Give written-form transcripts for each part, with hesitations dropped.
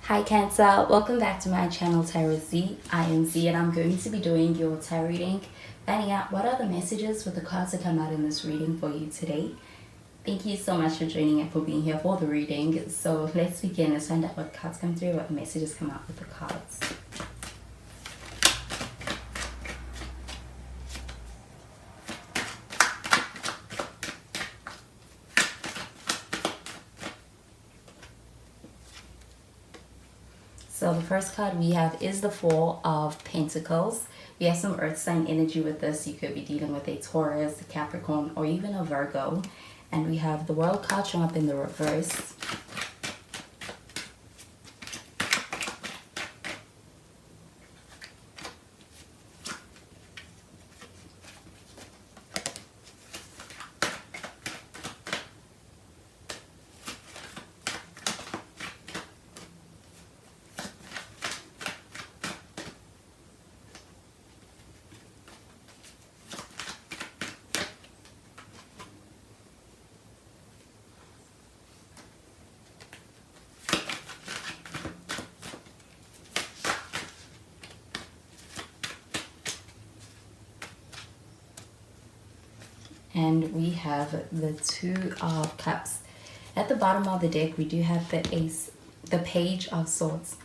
Hi Cancer, welcome back to my channel Tarot Z. I am Z and I'm going to be doing your tarot reading, finding out what are the messages for the cards that come out in this reading for you today. Thank you so much for joining and for being here for the reading. So let's begin. Let's find out what cards come through, what messages come out with the cards. So the first card we have is the Four of Pentacles. We have some earth sign energy with this. You could be dealing with a Taurus, a Capricorn, or even a Virgo. And we have the World card showing up in the reverse. And we have the Two of Cups. At the bottom of the deck, we do have the Ace, the Page of Swords.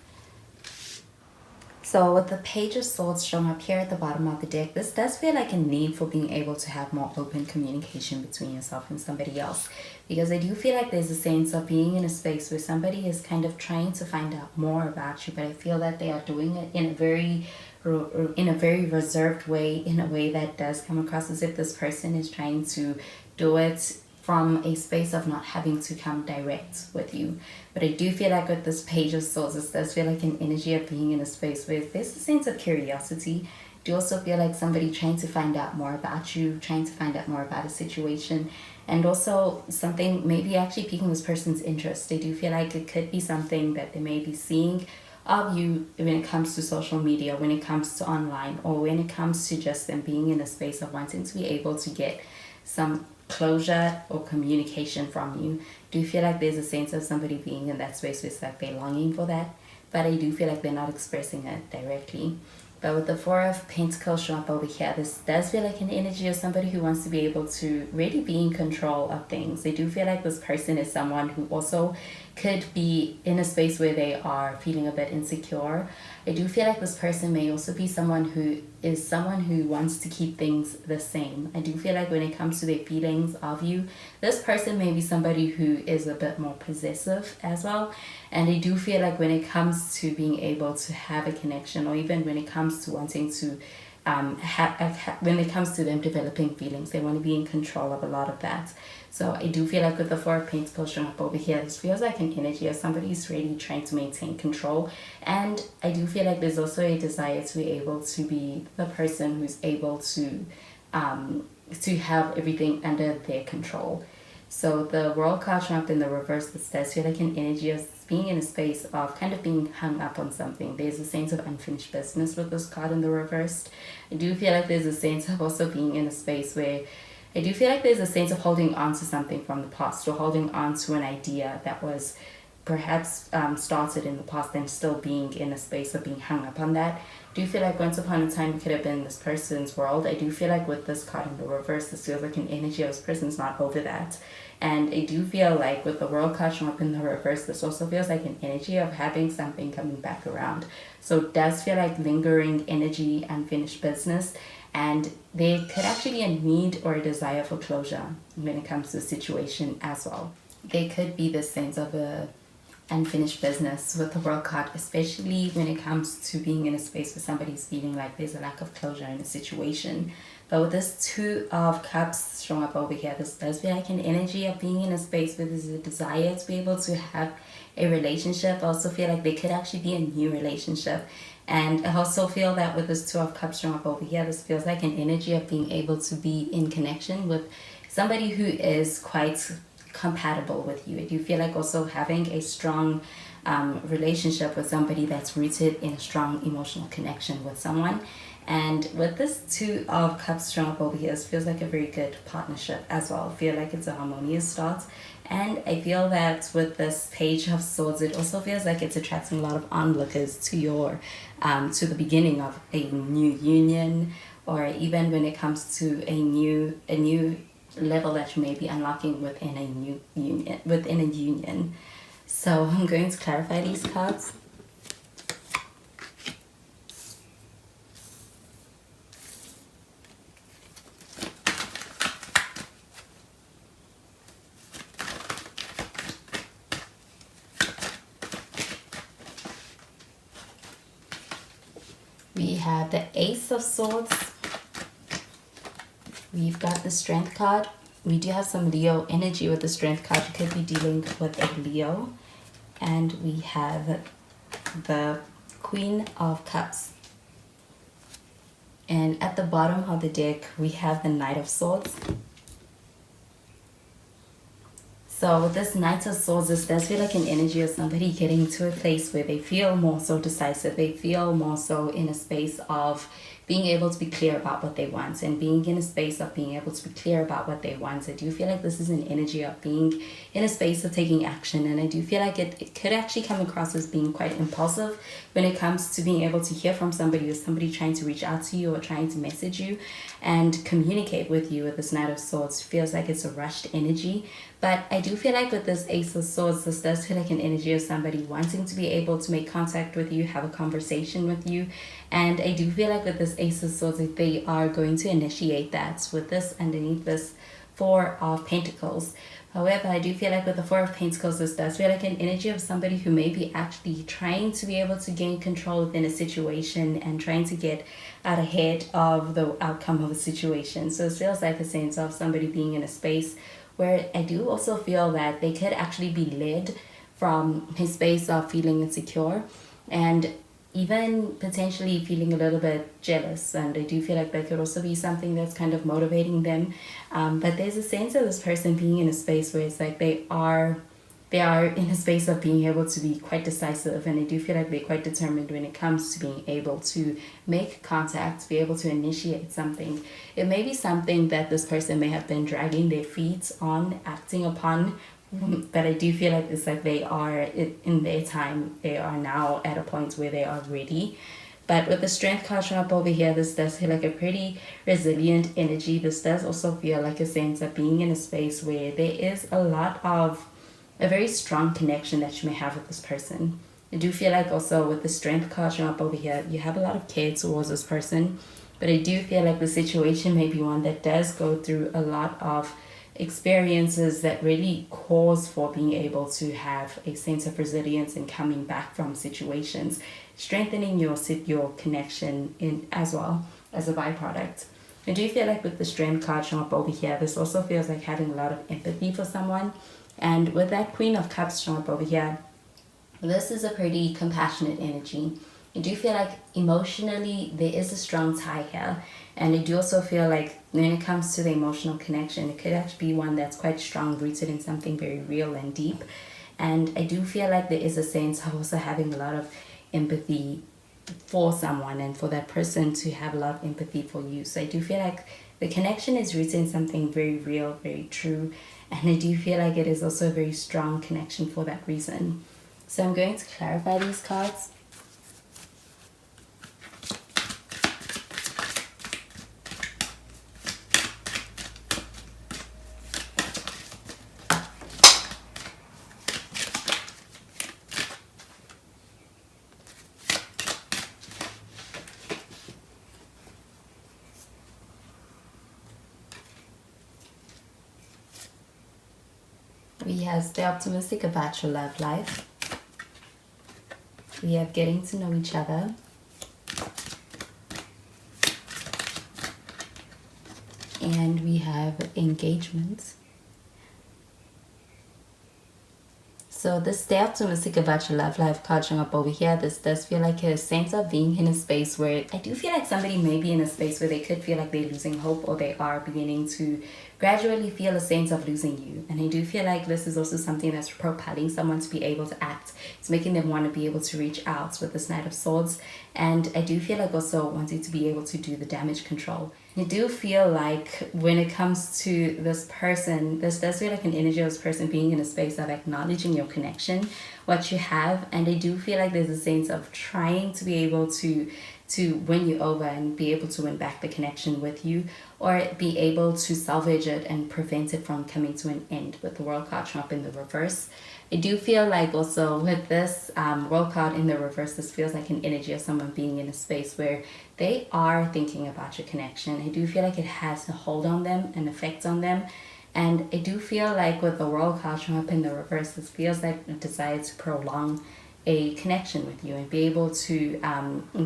So with the Page of Swords showing up here at the bottom of the deck, this does feel like a need for being able to have more open communication between yourself and somebody else. Because I do feel like there's a sense of being in a space where somebody is kind of trying to find out more about you, but I feel that they are doing it in a very reserved way, in a way that does come across as if this person is trying to do it from a space of not having to come direct with you. But I do feel like with this Page of Swords, this does feel like an energy of being in a space where there's a sense of curiosity. I do also feel like somebody trying to find out more about you, trying to find out more about a situation, and also something maybe actually piquing this person's interest. I do feel like it could be something that they may be seeing of you when it comes to social media, when it comes to online, or when it comes to just them being in a space of wanting to be able to get some closure or communication from you. Do you feel like there's a sense of somebody being in that space where it's like they're longing for that, but I do feel like they're not expressing it directly. But with the Four of Pentacles showing up over here, this does feel like an energy of somebody who wants to be able to really be in control of things. I do feel like this person is someone who also could be in a space where they are feeling a bit insecure. I do feel like this person may also be someone who wants to keep things the same. I do feel like when it comes to their feelings of you, this person may be somebody who is a bit more possessive as well. And I do feel like when it comes to being able to have a connection, or even when it comes to wanting to when it comes to them developing feelings, they want to be in control of a lot of that. So I do feel like with the Four of Pentacles showing up over here, this feels like an energy of somebody who's really trying to maintain control. And I do feel like there's also a desire to be able to be the person who's able to have everything under their control. So the World card showing up in the reverse, this does feel like an energy of being in a space of kind of being hung up on something. There's a sense of unfinished business with this card in the reversed. I do feel like there's a sense of also being in a space where I do feel like there's a sense of holding on to something from the past, or holding on to an idea that was perhaps started in the past and still being in a space of being hung up on that. I do feel like once upon a time it could have been this person's world. I do feel like with this card in the reverse, this feels like an energy of this person's not over that. And I do feel like with the World card showing up in the reverse, this also feels like an energy of having something coming back around. So it does feel like lingering energy, unfinished business, and there could actually be a need or a desire for closure when it comes to the situation as well. There could be this sense of a unfinished business with the World card, especially when it comes to being in a space where somebody's feeling like there's a lack of closure in a situation. But with this Two of Cups showing up over here, this does feel like an energy of being in a space where there's a desire to be able to have a relationship. I also feel like there could actually be a new relationship. And I also feel that with this Two of Cups showing up over here, this feels like an energy of being able to be in connection with somebody who is quite compatible with you. I do feel like also having a strong relationship with somebody that's rooted in a strong emotional connection with someone. And with this Two of Cups strung up over here, it feels like a very good partnership as well. I feel like it's a harmonious start. And I feel that with this Page of Swords, it also feels like it's attracting a lot of onlookers to your, to the beginning of a new union, or even when it comes to a new level that you may be unlocking within a new union. So I'm going to clarify these cards. We have the Ace of Swords. We've got the Strength card. We do have some Leo energy with the Strength card. You could be dealing with a Leo. And we have the Queen of Cups. And at the bottom of the deck, we have the Knight of Swords. So with this Knight of Swords, this does feel like an energy of somebody getting to a place where they feel more so decisive. They feel more so in a space of being able to be clear about what they want, and being in a space of being able to be clear about what they want. I do feel like this is an energy of being in a space of taking action, and I do feel like it could actually come across as being quite impulsive when it comes to being able to hear from somebody, or somebody trying to reach out to you or trying to message you and communicate with you. With this Knight of Swords, it feels like it's a rushed energy. But I do feel like with this Ace of Swords, this does feel like an energy of somebody wanting to be able to make contact with you, have a conversation with you. And I do feel like with this Ace of Swords, that they are going to initiate that with this underneath this Four of Pentacles. However, I do feel like with the Four of Pentacles, this does feel like an energy of somebody who may be actually trying to be able to gain control within a situation and trying to get out ahead of the outcome of a situation. So it feels like a sense of somebody being in a space where I do also feel that they could actually be led from a space of feeling insecure and even potentially feeling a little bit jealous. And I do feel like that could also be something that's kind of motivating them. But there's a sense of this person being in a space where it's like they are in a space of being able to be quite decisive, and I do feel like they're quite determined when it comes to being able to make contact, be able to initiate something. It may be something that this person may have been dragging their feet on, acting upon, but I do feel like it's like they are, in their time, they are now at a point where they are ready. But with the Strength card showing up over here, this does feel like a pretty resilient energy. This does also feel like a sense of being in a space where there is a very strong connection that you may have with this person. I do feel like also with the Strength card showing up over here, you have a lot of care towards this person. But I do feel like the situation may be one that does go through a lot of experiences that really cause for being able to have a sense of resilience and coming back from situations, strengthening your connection in as well as a byproduct. I do feel like with the Strength card showing up over here, this also feels like having a lot of empathy for someone. And with that Queen of Cups showing up over here, this is a pretty compassionate energy. I do feel like emotionally there is a strong tie here. And I do also feel like when it comes to the emotional connection, it could actually be one that's quite strong, rooted in something very real and deep. And I do feel like there is a sense of also having a lot of empathy for someone, and for that person to have a lot of empathy for you. So I do feel like the connection is rooted in something very real, very true. And I do feel like it is also a very strong connection for that reason. So I'm going to clarify these cards. We have Stay Optimistic about your love life. We have Getting to know each other. And we have Engagement. So this stay optimistic about your love life card showing up over here. This does feel like a sense of being in a space where I do feel like somebody may be in a space where they could feel like they're losing hope, or they are beginning to gradually feel a sense of losing you. And I do feel like this is also something that's propelling someone to be able to act. It's making them want to be able to reach out with this Knight of Swords. And I do feel like also wanting to be able to do the damage control. I do feel like when it comes to this person, this does feel like an energy of this person being in a space of acknowledging your connection, what you have. And I do feel like there's a sense of trying to be able to win you over and be able to win back the connection with you, or be able to salvage it and prevent it from coming to an end, with the World card showing up in the reverse. I do feel like also with this World card in the reverse, this feels like an energy of someone being in a space where they are thinking about your connection. I do feel like it has a hold on them, an effect on them. And I do feel like with the World card showing up in the reverse, this feels like a desire to prolong a connection with you and be able to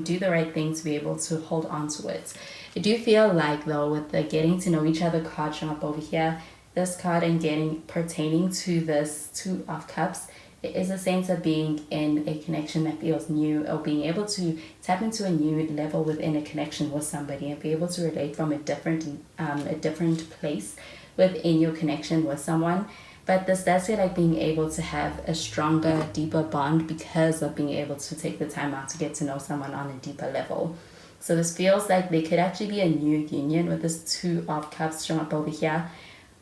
do the right thing to be able to hold on to it. I do feel like though with the getting to know each other card showing up over here, this card and getting pertaining to this Two of Cups, it is a sense of being in a connection that feels new, or being able to tap into a new level within a connection with somebody and be able to relate from a different place within your connection with someone. But this does feel like being able to have a stronger, deeper bond because of being able to take the time out to get to know someone on a deeper level. So this feels like there could actually be a new union with this Two of Cups showing up over here,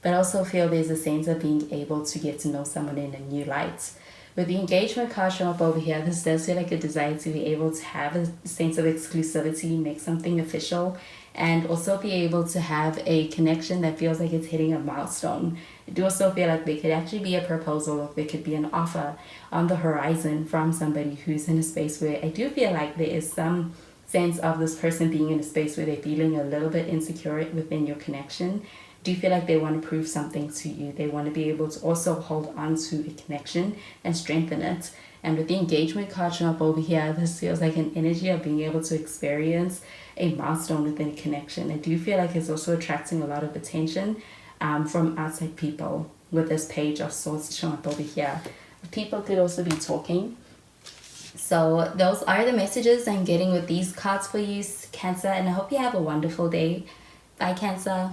but also feel there's a sense of being able to get to know someone in a new light. With the engagement card showing up over here, this does feel like a desire to be able to have a sense of exclusivity, make something official, and also be able to have a connection that feels like it's hitting a milestone. I do also feel like there could actually be a proposal, or there could be an offer on the horizon from somebody who's in a space where I do feel like there is some sense of this person being in a space where they're feeling a little bit insecure within your connection. Do you feel like they want to prove something to you? They want to be able to also hold on to a connection and strengthen it. And with the engagement card showing up over here, this feels like an energy of being able to experience a milestone within a connection. I do feel like it's also attracting a lot of attention from outside people with this Page of Swords showing up over here. People could also be talking. So those are the messages I'm getting with these cards for you, Cancer, and I hope you have a wonderful day. Bye, Cancer.